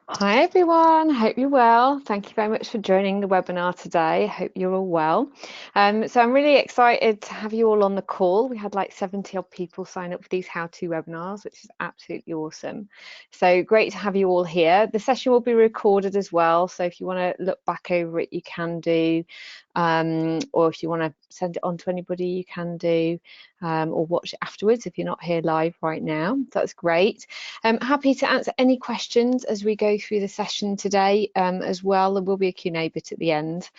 Hi everyone, hope you're well. Thank you very much for joining the webinar today. Hope you're all well. So I'm really excited to have you all on the call. We had like 70 odd people sign up for these how-to webinars, which is absolutely awesome. So great to have you all here. The session will be recorded as well, so if you want to look back over it, you can do, or if you want to send it on to anybody, you can do, or watch it afterwards if you're not here live right now. That's great. I'm happy to answer any questions as we go through the session today as well. There will be a Q&A bit at the end.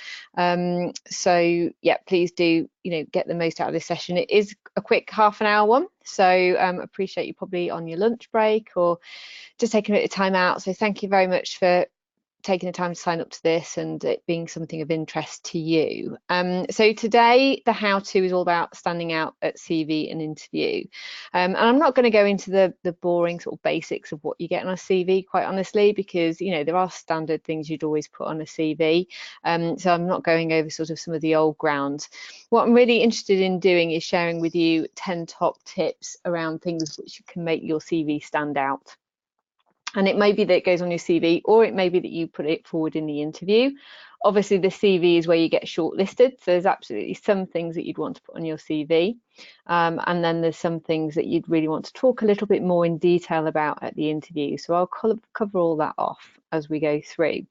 So yeah, please do, get the most out of this session. It is a quick half an hour one, so appreciate you probably on your lunch break or just taking a bit of time out. So thank you very much for taking the time to sign up to this and it being something of interest to you. So today the how-to is all about standing out at CV and interview. And I'm not going to go into the boring sort of basics of what you get on a CV, quite honestly, because there are standard things you'd always put on a CV. So I'm not going over sort of some of the old ground. What I'm really interested in doing is sharing with you 10 top tips around things which can make your CV stand out. And it may be that it goes on your CV, or it may be that you put it forward in the interview. Obviously, the CV is where you get shortlisted. So there's absolutely some things that you'd want to put on your CV. And then there's some things that you'd really want to talk a little bit more in detail about at the interview. So I'll cover all that off as we go through.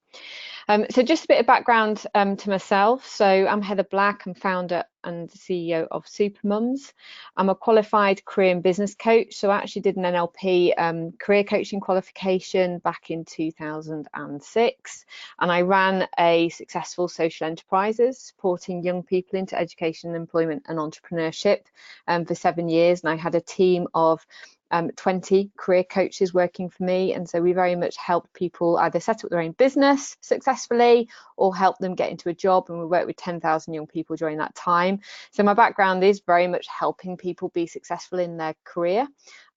So just a bit of background to myself. So I'm Heather Black. I'm founder and CEO of Supermums. I'm a qualified career and business coach. So I actually did an NLP career coaching qualification back in 2006. And I ran a successful social enterprises supporting young people into education, employment and entrepreneurship for 7 years. And I had a team of 20 career coaches working for me, and so we very much helped people either set up their own business successfully or help them get into a job, and we worked with 10,000 young people during that time. So my background is very much helping people be successful in their career.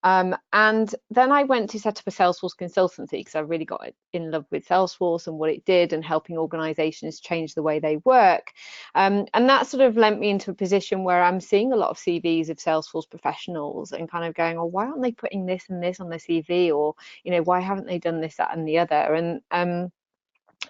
And then I went to set up a Salesforce consultancy because I really got in love with Salesforce and what it did and helping organizations change the way they work. And that sort of lent me into a position where I'm seeing a lot of CVs of Salesforce professionals and kind of going, oh, why aren't they putting this and this on their CV? Or, why haven't they done this, that, and the other? And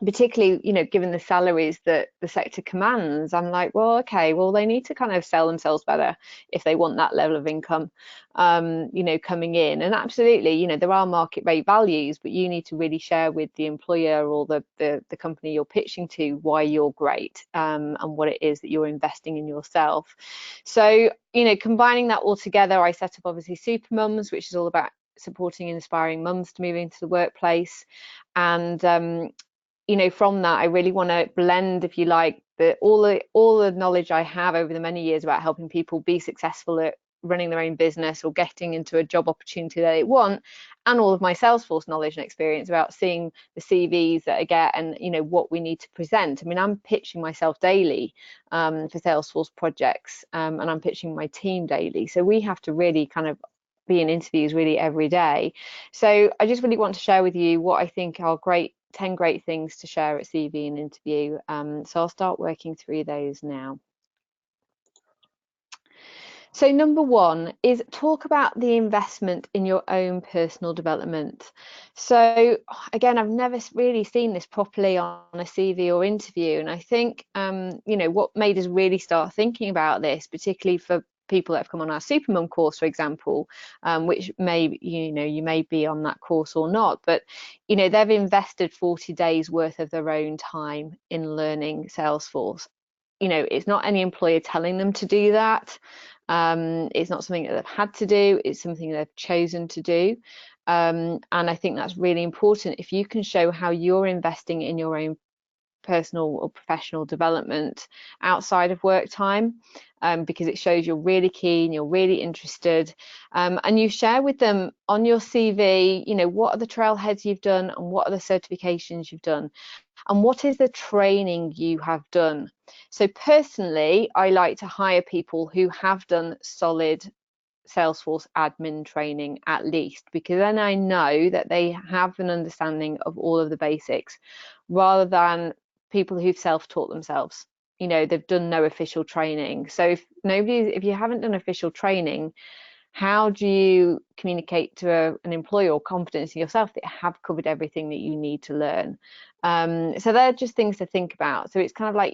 particularly, given the salaries that the sector commands, I'm like, well, okay, well, they need to kind of sell themselves better if they want that level of income, coming in. And absolutely, there are market rate values, but you need to really share with the employer or the company you're pitching to why you're great, and what it is that you're investing in yourself. So, combining that all together, I set up obviously Supermums, which is all about supporting and inspiring mums to move into the workplace. And from that, I really want to blend, if you like, all the knowledge I have over the many years about helping people be successful at running their own business or getting into a job opportunity that they want, and all of my Salesforce knowledge and experience about seeing the CVs that I get and what we need to present. I mean, I'm pitching myself daily for Salesforce projects, and I'm pitching my team daily. So we have to really kind of be in interviews really every day. So I just really want to share with you what I think are 10 great things to share at CV and interview. So I'll start working through those now. So number one is talk about the investment in your own personal development. So again, I've never really seen this properly on a CV or interview. And I think, what made us really start thinking about this, particularly for people that have come on our Supermum course, for example, which may, you may be on that course or not, but, they've invested 40 days worth of their own time in learning Salesforce. It's not any employer telling them to do that. It's not something that they've had to do, it's something they've chosen to do. And I think that's really important. If you can show how you're investing in your own personal or professional development outside of work time, because it shows you're really keen, you're really interested, and you share with them on your CV, what are the trailheads you've done and what are the certifications you've done and what is the training you have done. So personally, I like to hire people who have done solid Salesforce admin training at least, because then I know that they have an understanding of all of the basics, rather than people who've self-taught themselves. They've done no official training. So if you haven't done official training, How do you communicate to an employer or confidence in yourself that you have covered everything that you need to learn? So they're just things to think about. So it's kind of like,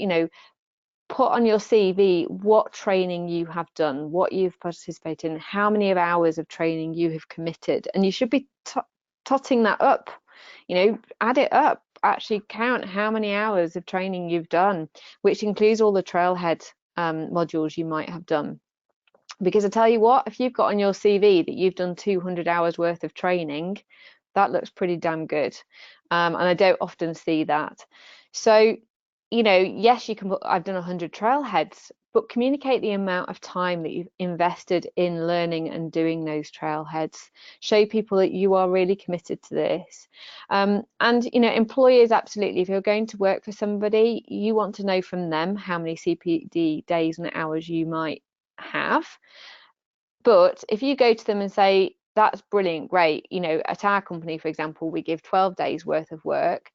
put on your CV what training you have done, what you've participated in, how many of hours of training you have committed, and you should be totting that up. Add it up. Actually count how many hours of training you've done, which includes all the trailhead modules you might have done. Because I tell you what, if you've got on your CV that you've done 200 hours worth of training, that looks pretty damn good. And I don't often see that. So, yes, you can put, I've done 100 trailheads, but communicate the amount of time that you've invested in learning and doing those trailheads. Show people that you are really committed to this. And, employers, absolutely, if you're going to work for somebody, you want to know from them how many CPD days and hours you might have. But if you go to them and say, that's brilliant, great, at our company, for example, we give 12 days worth of work,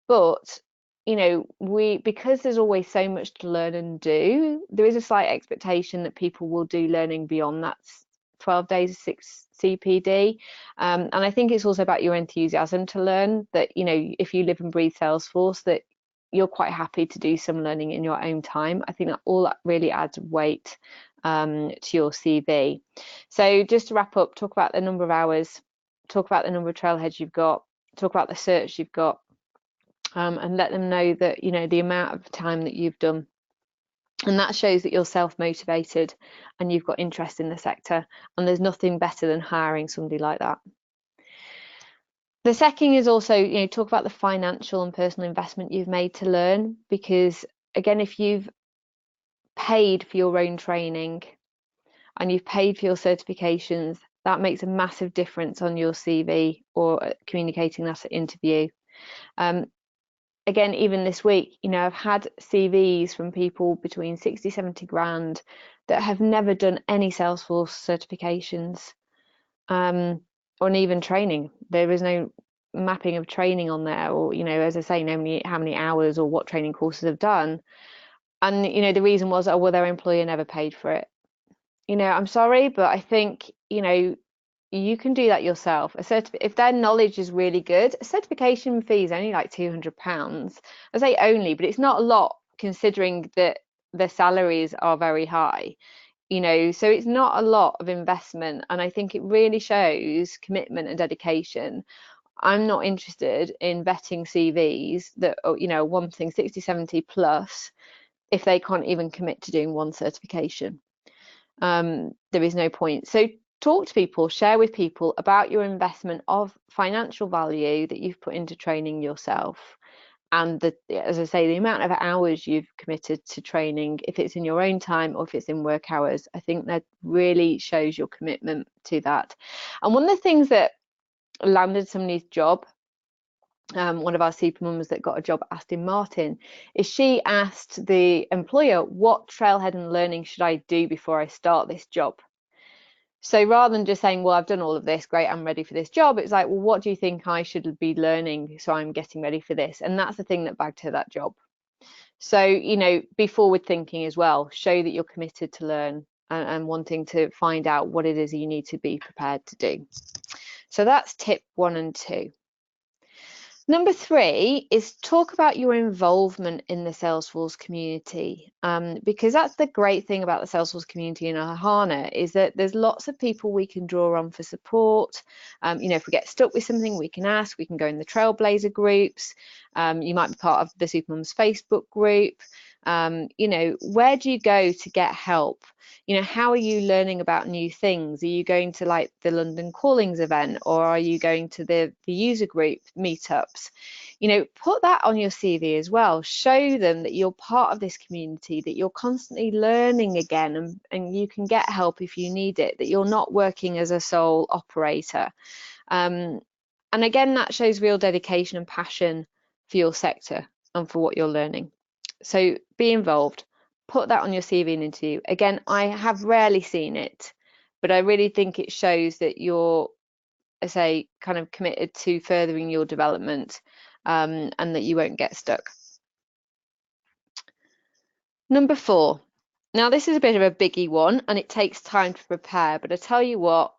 but because there's always so much to learn and do, there is a slight expectation that people will do learning beyond that 12 days of 6 CPD. And I think it's also about your enthusiasm to learn, that if you live and breathe Salesforce, that you're quite happy to do some learning in your own time. I think that all that really adds weight to your CV. So just to wrap up, talk about the number of hours, talk about the number of trailheads you've got, talk about the search you've got, and let them know that the amount of time that you've done. And that shows that you're self-motivated and you've got interest in the sector, and there's nothing better than hiring somebody like that. The second is also, talk about the financial and personal investment you've made to learn, because again, if you've paid for your own training and you've paid for your certifications, that makes a massive difference on your CV or communicating that at interview. Again, even this week, I've had CVs from people between 60, 70 grand that have never done any Salesforce certifications, or even training. There is no mapping of training on there, or, as I say, how many hours or what training courses have done. And, the reason was, well, their employer never paid for it. I'm sorry, but I think, you can do that yourself. If their knowledge is really good, a certification fee is only like £200. I say only, but it's not a lot considering that the salaries are very high. So it's not a lot of investment, and I think it really shows commitment and dedication. I'm not interested in vetting CVs that are, wanting 60, 70 plus if they can't even commit to doing one certification. There is no point. So talk to people, share with people about your investment of financial value that you've put into training yourself, and as I say, the amount of hours you've committed to training, if it's in your own time or if it's in work hours. I think that really shows your commitment to that. And one of the things that landed somebody's job, one of our Supermums that got a job, Aston Martin, is she asked the employer, what trailhead and learning should I do before I start this job? So rather than just saying, well, I've done all of this, great, I'm ready for this job, it's like, well, what do you think I should be learning so I'm getting ready for this? And that's the thing that bagged her that job. So, be forward thinking as well, show that you're committed to learn and wanting to find out what it is you need to be prepared to do. So that's tip 1 and 2. Number 3 is talk about your involvement in the Salesforce community, because that's the great thing about the Salesforce community in Ohana, is that there's lots of people we can draw on for support. If we get stuck with something, we can ask, we can go in the Trailblazer groups. You might be part of the Supermums Facebook group. Where do you go to get help? How are you learning about new things? Are you going to like the London Callings event, or are you going to the user group meetups? Put that on your CV as well. Show them that you're part of this community, that you're constantly learning again, and you can get help if you need it, that you're not working as a sole operator. And again, that shows real dedication and passion for your sector and for what you're learning. So be involved. Put that on your CV and interview. Again, I have rarely seen it, but I really think it shows that you're, I say, kind of committed to furthering your development, and that you won't get stuck. Number 4, Now, this is a bit of a biggie one and it takes time to prepare, but I tell you what,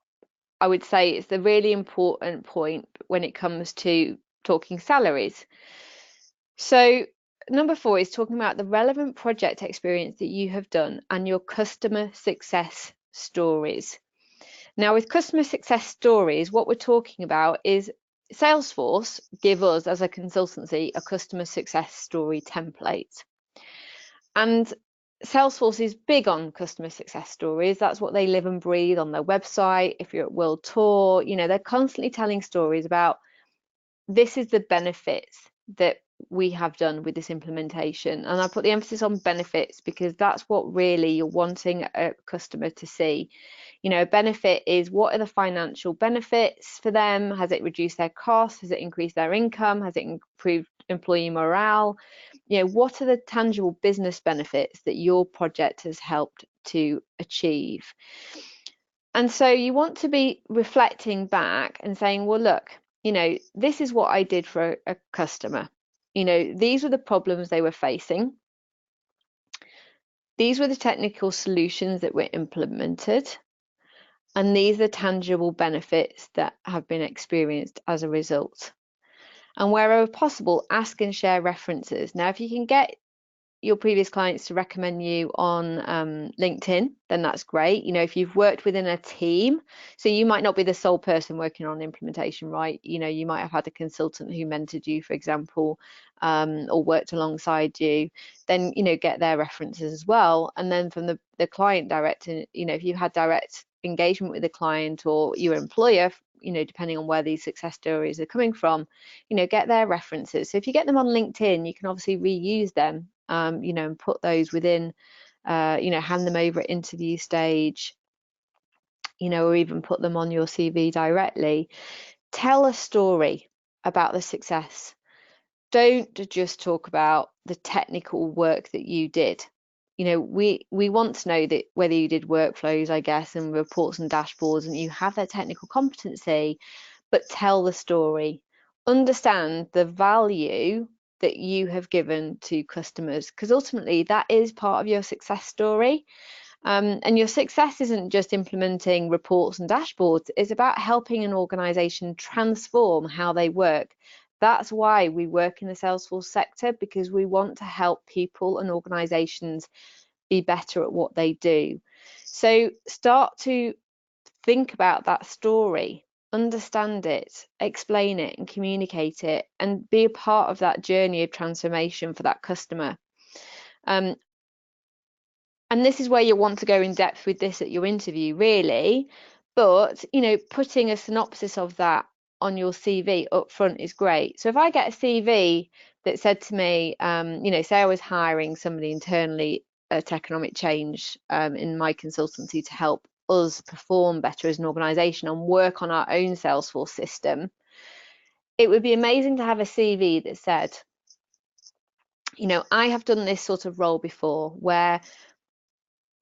I would say it's the really important point when it comes to talking salaries. So, number 4 is talking about the relevant project experience that you have done and your customer success stories. Now, with customer success stories, what we're talking about is Salesforce give us as a consultancy a customer success story template. And Salesforce is big on customer success stories. That's what they live and breathe on their website. If you're at World Tour, they're constantly telling stories about this is the benefits that we have done with this implementation. And I put the emphasis on benefits because that's what really you're wanting a customer to see. A benefit is, what are the financial benefits for them? Has it reduced their costs? Has it increased their income? Has it improved employee morale? What are the tangible business benefits that your project has helped to achieve? And so you want to be reflecting back and saying, well, look, this is what I did for a customer. These were the problems they were facing. These were the technical solutions that were implemented. And these are the tangible benefits that have been experienced as a result. And wherever possible, ask and share references. Now, if you can get your previous clients to recommend you on LinkedIn, then that's great. If you've worked within a team, so you might not be the sole person working on implementation, right? You might have had a consultant who mentored you, for example, or worked alongside you, then, get their references as well. And then from the client direct, if you've had direct engagement with the client or your employer, depending on where these success stories are coming from, get their references. So if you get them on LinkedIn, you can obviously reuse them, and put those within, hand them over at interview stage, or even put them on your CV directly. Tell a story about the success. Don't just talk about the technical work that you did. We want to know that whether you did workflows, I guess, and reports and dashboards, and you have that technical competency, but tell the story. Understand the value that you have given to customers, because ultimately that is part of your success story. And your success isn't just implementing reports and dashboards, it's about helping an organization transform how they work. That's why we work in the Salesforce sector, because we want to help people and organizations be better at what they do. So start to think about that story, understand it, explain it, and communicate it, and be a part of that journey of transformation for that customer. And this is where you want to go in depth with this at your interview, really. But, putting a synopsis of that on your CV up front is great. So if I get a CV that said to me, say I was hiring somebody internally at Economic Change in my consultancy to help us perform better as an organization and work on our own Salesforce system, it would be amazing to have a CV that said, I have done this sort of role before, where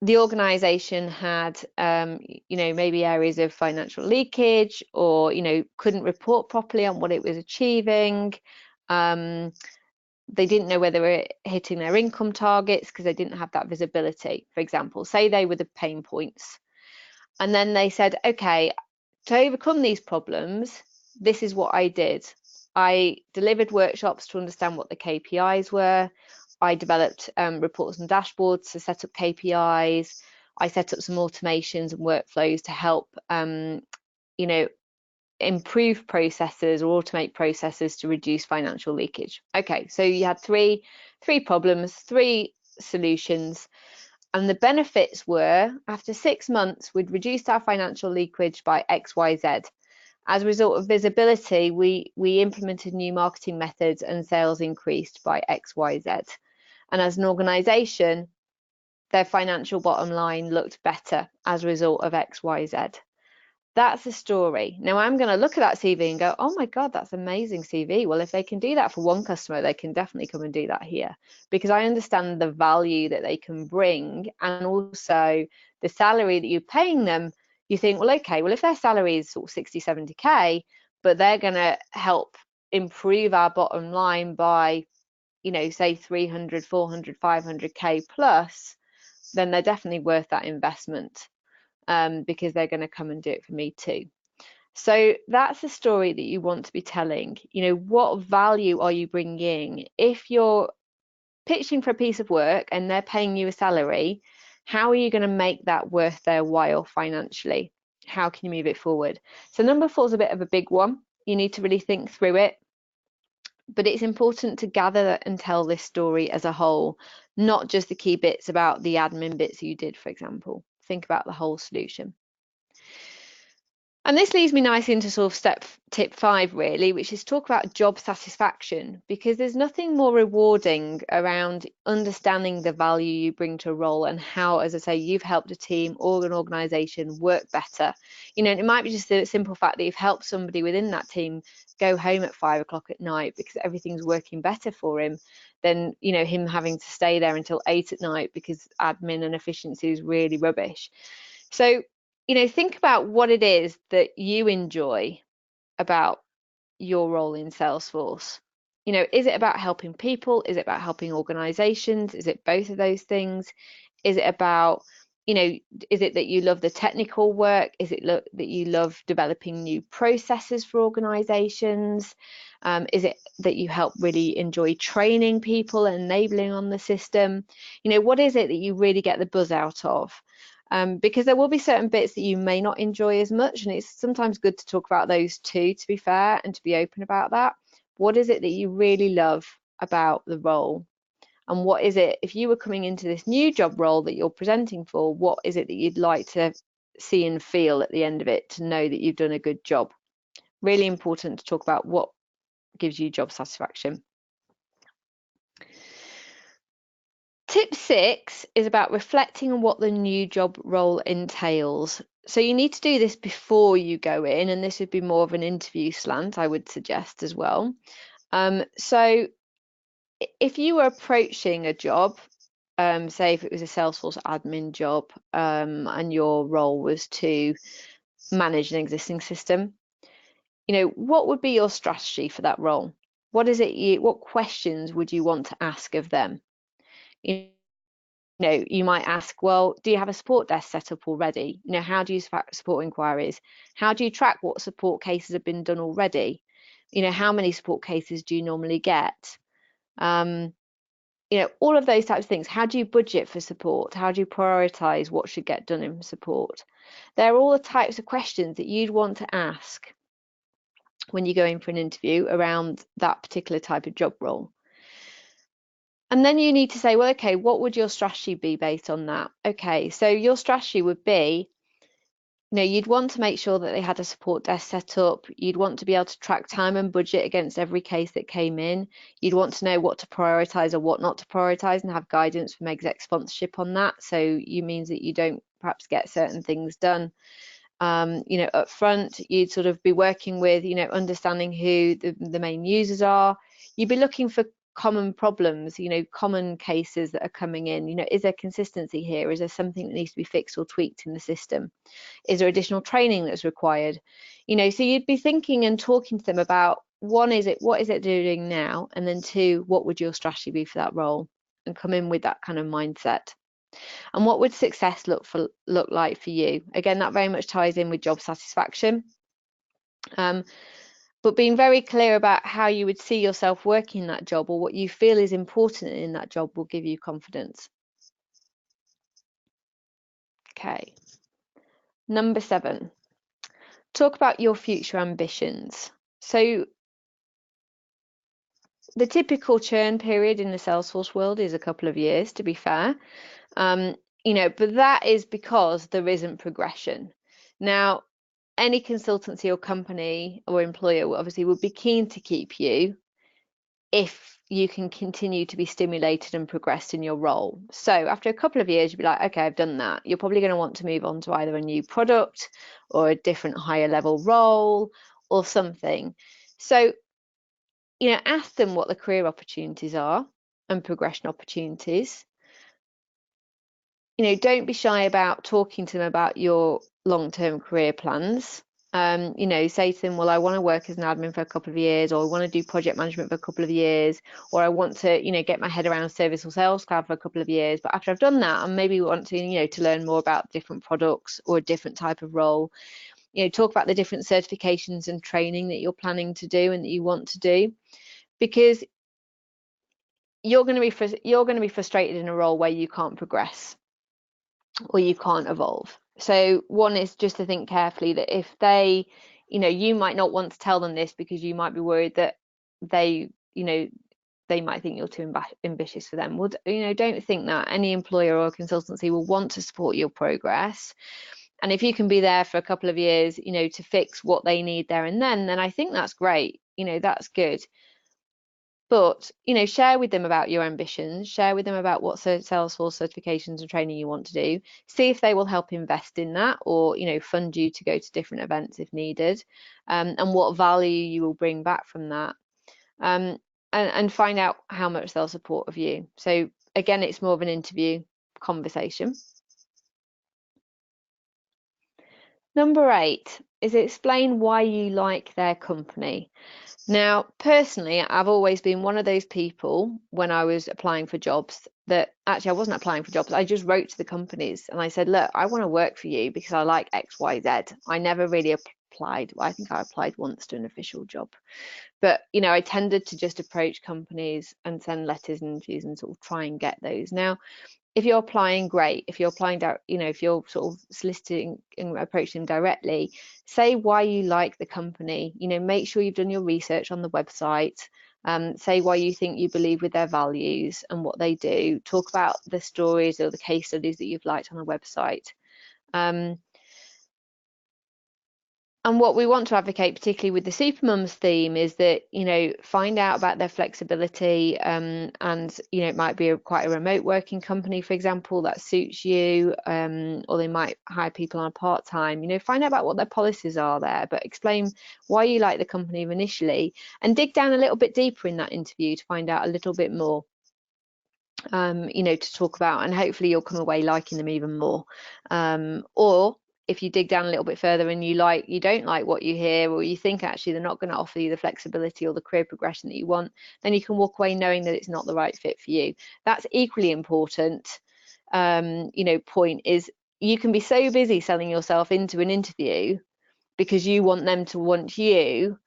the organization had, maybe areas of financial leakage, or, couldn't report properly on what it was achieving. They didn't know whether they were hitting their income targets because they didn't have that visibility, for example. Say they were the pain points. And then they said, okay, to overcome these problems, this is what I did. I delivered workshops to understand what the KPIs were. I developed reports and dashboards to set up KPIs. I set up some automations and workflows to help, improve processes or automate processes to reduce financial leakage. Okay, so you had three problems, 3 solutions. And the benefits were, after 6 months, we'd reduced our financial leakage by XYZ. As a result of visibility, we implemented new marketing methods and sales increased by XYZ. And as an organization, their financial bottom line looked better as a result of XYZ. That's the story. Now I'm going to look at that CV and go, oh my God, that's amazing CV. Well, if they can do that for one customer, they can definitely come and do that here, because I understand the value that they can bring, and also the salary that you're paying them. You think, well, okay, well, if their salary is sort of 60, 70K, but they're going to help improve our bottom line by, say 300, 400, 500K plus, then they're definitely worth that investment, because they're going to come and do it for me too. So that's the story that you want to be telling. What value are you bringing? If you're pitching for a piece of work and they're paying you a salary, how are you going to make that worth their while financially? How can you move it forward? So number 4 is a bit of a big one. You need to really think through it, but it's important to gather and tell this story as a whole, not just the key bits about the admin bits you did, for example. Think about the whole solution. And this leads me nicely into sort of tip 5, really, which is talk about job satisfaction, because there's nothing more rewarding around understanding the value you bring to a role and how, as I say, you've helped a team or an organization work better. It might be just the simple fact that you've helped somebody within that team go home at 5 o'clock at night because everything's working better for him than, him having to stay there until 8 at night because admin and efficiency is really rubbish. So, think about what it is that you enjoy about your role in Salesforce. Is it about helping people? Is it about helping organizations? Is it both of those things? Is it about, is it that you love the technical work? Is it that you love developing new processes for organizations? Is it that you help really enjoy training people and enabling on the system? What is it that you really get the buzz out of? Because there will be certain bits that you may not enjoy as much, and it's sometimes good to talk about those too, to be fair, and to be open about that. What is it that you really love about the role? And what is it, if you were coming into this new job role that you're presenting for, what is it that you'd like to see and feel at the end of it to know that you've done a good job? Really important to talk about what gives you job satisfaction. Tip 6 is about reflecting on what the new job role entails. So you need to do this before you go in, and this would be more of an interview slant, I would suggest as well. So if you were approaching a job, say if it was a Salesforce admin job, and your role was to manage an existing system, what would be your strategy for that role? What questions would you want to ask of them? You might ask, well, do you have a support desk set up already? How do you support inquiries? How do you track what support cases have been done already? How many support cases do you normally get? All of those types of things. How do you budget for support? How do you prioritize what should get done in support? They're all the types of questions that you'd want to ask when you go in for an interview around that particular type of job role. And then you need to say, well, okay, what would your strategy be based on that? Okay, so your strategy would be, you'd want to make sure that they had a support desk set up. You'd want to be able to track time and budget against every case that came in. You'd want to know what to prioritize or what not to prioritize and have guidance from exec sponsorship on that. So you means that you don't perhaps get certain things done. Up front, you'd sort of be working with, understanding who the main users are. You'd be looking for common problems, common cases that are coming in. Is there consistency here? Is there something that needs to be fixed or tweaked in the system? Is there additional training that's required? So you'd be thinking and talking to them about, what is it doing now? And then 2, what would your strategy be for that role? And come in with that kind of mindset. And what would success look like for you? Again, that very much ties in with job satisfaction. But being very clear about how you would see yourself working in that job, or what you feel is important in that job, will give you confidence. Okay. Number 7, talk about your future ambitions. So the typical churn period in the Salesforce world is a couple of years, to be fair. But that is because there isn't progression. Now, any consultancy or company or employer obviously would be keen to keep you if you can continue to be stimulated and progressed in your role. So after a couple of years, you'd be like, okay, I've done that. You're probably going to want to move on to either a new product or a different higher level role or something. So, ask them what the career opportunities are and progression opportunities. Don't be shy about talking to them about your long-term career plans. Say to them, well, I want to work as an admin for a couple of years, or I want to do project management for a couple of years, or I want to, get my head around service or sales cloud for a couple of years. But after I've done that, I maybe want to, to learn more about different products or a different type of role. Talk about the different certifications and training that you're planning to do and that you want to do, because you're going to be frustrated in a role where you can't progress or you can't evolve. So one is just to think carefully that if they, you might not want to tell them this because you might be worried that they, they might think you're too ambitious for them. Well, don't think that. Any employer or consultancy will want to support your progress. And if you can be there for a couple of years, to fix what they need there and then I think that's great. That's good. But, share with them about your ambitions, share with them about what Salesforce certifications and training you want to do, see if they will help invest in that or, fund you to go to different events if needed, and what value you will bring back from that, and find out how much they'll support of you. So again, it's more of an interview conversation. Number 8 is explain why you like their company. Now, personally, I've always been one of those people when I was applying for jobs that actually I wasn't applying for jobs. I just wrote to the companies and I said, look, I want to work for you because I like X, Y, Z. I never really applied. Well, I think I applied once to an official job. But, I tended to just approach companies and send letters and interviews and sort of try and get those. Now, if you're applying, great. If you're applying, if you're sort of soliciting and approaching them directly, say why you like the company. Make sure you've done your research on the website. Say why you think you believe with their values and what they do. Talk about the stories or the case studies that you've liked on the website. And what we want to advocate, particularly with the Supermums theme, is that, find out about their flexibility, and, it might be quite a remote working company, for example, that suits you, or they might hire people on a part-time. Find out about what their policies are there, but explain why you like the company initially and dig down a little bit deeper in that interview to find out a little bit more, to talk about, and hopefully you'll come away liking them even more. Or if you dig down a little bit further and you don't like what you hear, or you think actually they're not going to offer you the flexibility or the career progression that you want, then you can walk away knowing that it's not the right fit for you. That's equally important. Point is, you can be so busy selling yourself into an interview because you want them to want you,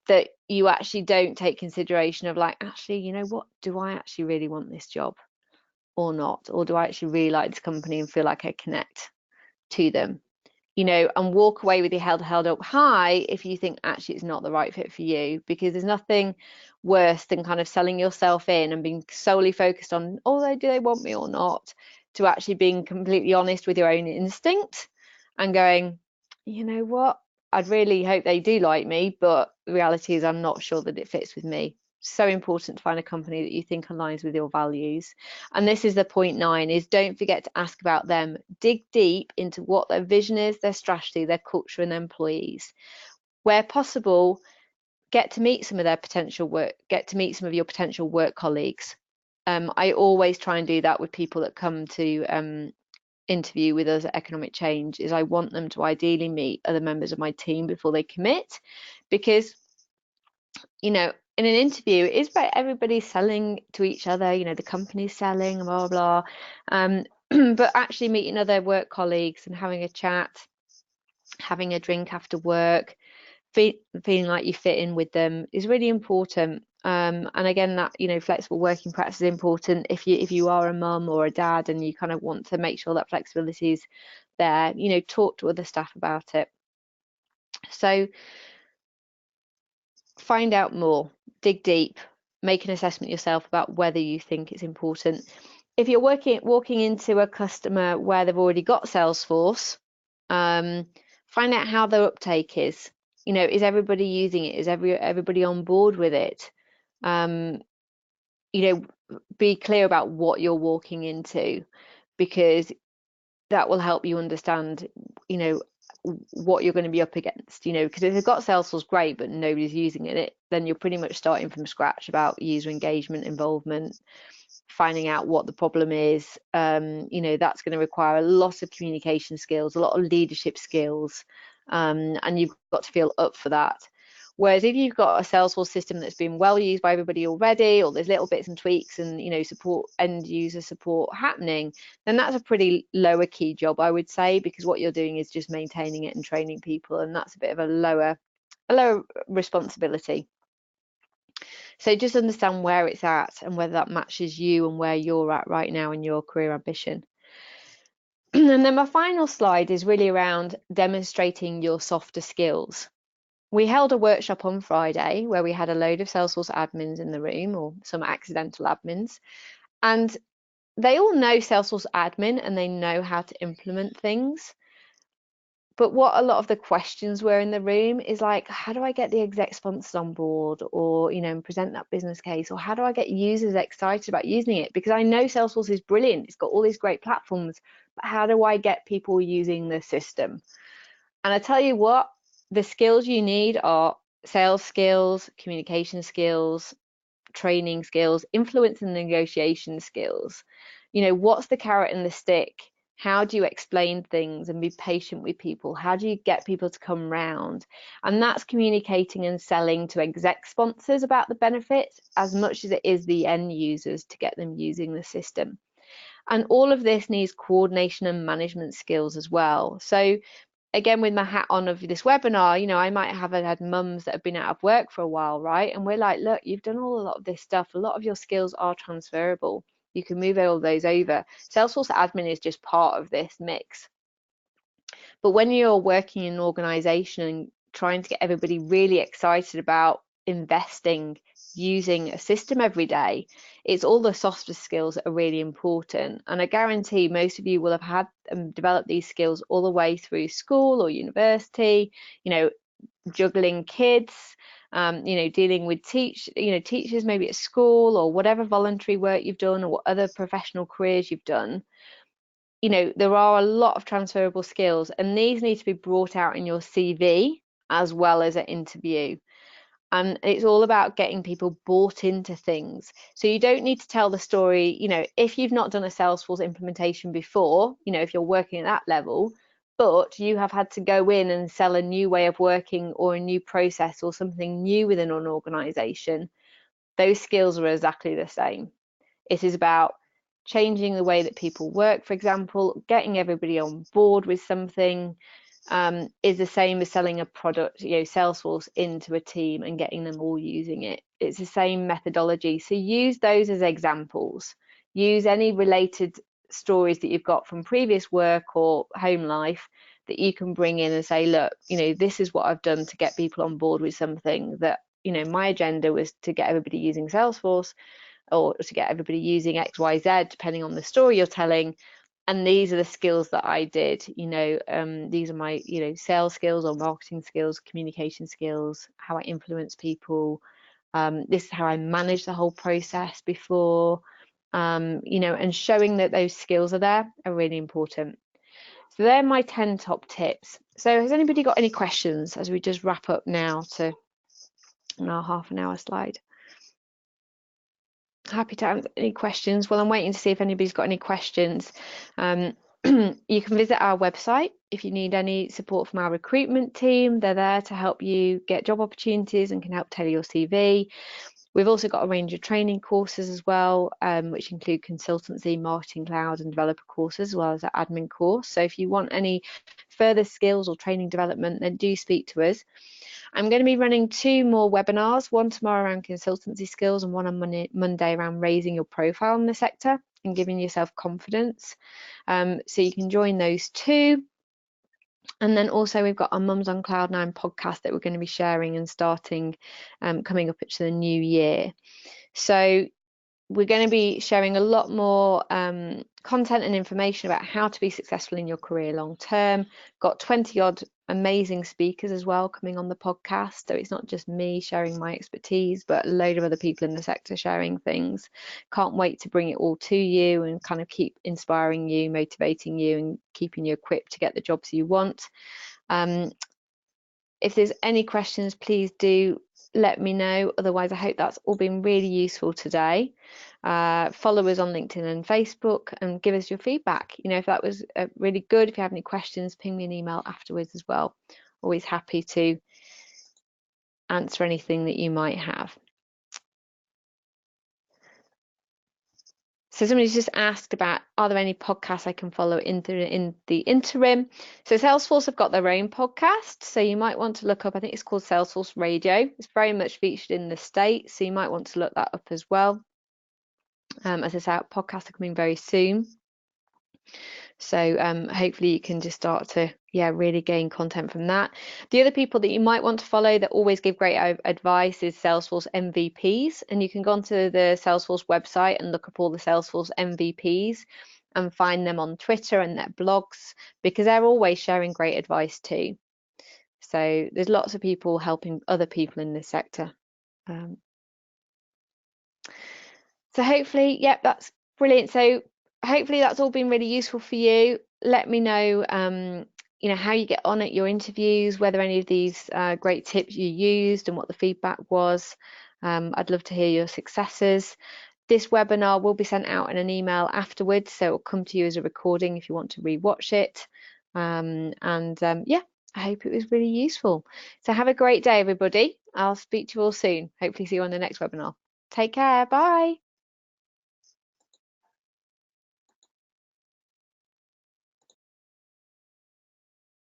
that you actually don't take consideration of actually, what, do I actually really want this job or not? Or do I actually really like this company and feel like I connect to them? And walk away with your head held up high if you think actually it's not the right fit for you, because there's nothing worse than kind of selling yourself in and being solely focused on, oh, do they want me or not, to actually being completely honest with your own instinct and going, you know what, I'd really hope they do like me, but the reality is I'm not sure that it fits with me. So important to find a company that you think aligns with your values. And this is the point 9, is don't forget to ask about them. Dig deep into what their vision is, their strategy, their culture, and their employees. Where possible, get to meet some of their potential work, get to meet some of your potential work colleagues. I always try and do that with people that come to interview with us at Economic Change, is I want them to ideally meet other members of my team before they commit, because in an interview, it's about everybody selling to each other, the company's selling, blah, blah, but actually meeting other work colleagues and having a chat, having a drink after work, feeling like you fit in with them is really important. And again, that, flexible working practice is important if you are a mum or a dad and you kind of want to make sure that flexibility is there, talk to other staff about it. So find out more, dig deep, make an assessment yourself about whether you think it's important. If you're walking into a customer where they've already got Salesforce, find out how their uptake is. Is everybody using it? Is everybody on board with it? Be clear about what you're walking into, because that will help you understand, what you're going to be up against. Because if they've got Salesforce, great, but nobody's using it, then you're pretty much starting from scratch about user engagement, involvement, finding out what the problem is. That's going to require a lot of communication skills, a lot of leadership skills, and you've got to feel up for that. Whereas if you've got a Salesforce system that's been well used by everybody already, or there's little bits and tweaks and support, end user support happening, then that's a pretty lower key job, I would say, because what you're doing is just maintaining it and training people, and that's a bit of a lower responsibility. So just understand where it's at and whether that matches you and where you're at right now in your career ambition. And then my final slide is really around demonstrating your softer skills. We held a workshop on Friday where we had a load of Salesforce admins in the room, or some accidental admins, and they all know Salesforce admin and they know how to implement things. But what a lot of the questions were in the room is like, how do I get the exec sponsors on board, or and present that business case, or how do I get users excited about using it? Because I know Salesforce is brilliant, it's got all these great platforms, but how do I get people using the system? And I tell you what, the skills you need are sales skills, communication skills, training skills, influence and negotiation skills. What's the carrot and the stick? How do you explain things and be patient with people? How do you get people to come round? And that's communicating and selling to exec sponsors about the benefits as much as it is the end users to get them using the system. And all of this needs coordination and management skills as well. So again, with my hat on of this webinar, I might have had mums that have been out of work for a while, right? And we're like, look, you've done a lot of this stuff. A lot of your skills are transferable. You can move all those over. Salesforce admin is just part of this mix. But when you're working in an organization and trying to get everybody really excited about investing, using a system every day, it's all the softer skills that are really important. And I guarantee most of you will have had and developed these skills all the way through school or university, juggling kids, dealing with teachers maybe at school, or whatever voluntary work you've done, or what other professional careers you've done. There are a lot of transferable skills, and these need to be brought out in your CV as well as an interview. And it's all about getting people bought into things. So you don't need to tell the story, if you've not done a Salesforce implementation before, if you're working at that level, but you have had to go in and sell a new way of working or a new process or something new within an organization, those skills are exactly the same. It is about changing the way that people work, for example, getting everybody on board with something, is the same as selling a product, Salesforce into a team and getting them all using it. It's the same methodology. So use those as examples. Use any related stories that you've got from previous work or home life that you can bring in and say, look, this is what I've done to get people on board with something that, my agenda was to get everybody using Salesforce, or to get everybody using XYZ, depending on the story you're telling. And these are the skills that I did. These are my sales skills or marketing skills, communication skills, how I influence people. This is how I manage the whole process before, and showing that those skills are there are really important. So they're my 10 top tips. So has anybody got any questions as we just wrap up now to our half an hour slide? Happy to answer any questions. Well, I'm waiting to see if anybody's got any questions. You can visit our website if you need any support from our recruitment team. They're there to help you get job opportunities and can help tailor your CV. We've also got a range of training courses as well, which include consultancy, marketing cloud and developer courses, as well as our admin course. So if you want any further skills or training development, then do speak to us. I'm going to be running 2 more webinars, one tomorrow around consultancy skills and one on Monday around raising your profile in the sector and giving yourself confidence. So you can join those 2. And then also we've got our Mums on Cloud9 podcast that we're going to be sharing and starting coming up into the new year. So we're going to be sharing a lot more content and information about how to be successful in your career long term. Got 20 odd amazing speakers as well coming on the podcast, so it's not just me sharing my expertise, but a load of other people in the sector sharing things. Can't wait to bring it all to you and kind of keep inspiring you, motivating you, and keeping you equipped to get the jobs you want. If there's any questions, please do let me know. Otherwise, I hope that's all been really useful today. Follow us on LinkedIn and Facebook and give us your feedback. If that was really good, if you have any questions, ping me an email afterwards as well. always happy to answer anything that you might have. So somebody's just asked about, are there any podcasts I can follow in the interim? So Salesforce have got their own podcast, so you might want to look up, I think it's called Salesforce Radio. It's very much featured in the States, so you might want to look that up as well. As I said, podcasts are coming very soon. So hopefully you can just start to, really gain content from that. The other people that you might want to follow that always give great advice is Salesforce MVPs. And you can go onto the Salesforce website and look up all the Salesforce MVPs and find them on Twitter and their blogs, because they're always sharing great advice too. So there's lots of people helping other people in this sector. So hopefully, that's brilliant. So hopefully that's all been really useful for you. Let me know, how you get on at your interviews, whether any of these great tips you used and what the feedback was. I'd love to hear your successes. This webinar will be sent out in an email afterwards, so it will come to you as a recording if you want to rewatch it. I hope it was really useful. So have a great day, everybody. I'll speak to you all soon. Hopefully see you on the next webinar. Take care. Bye.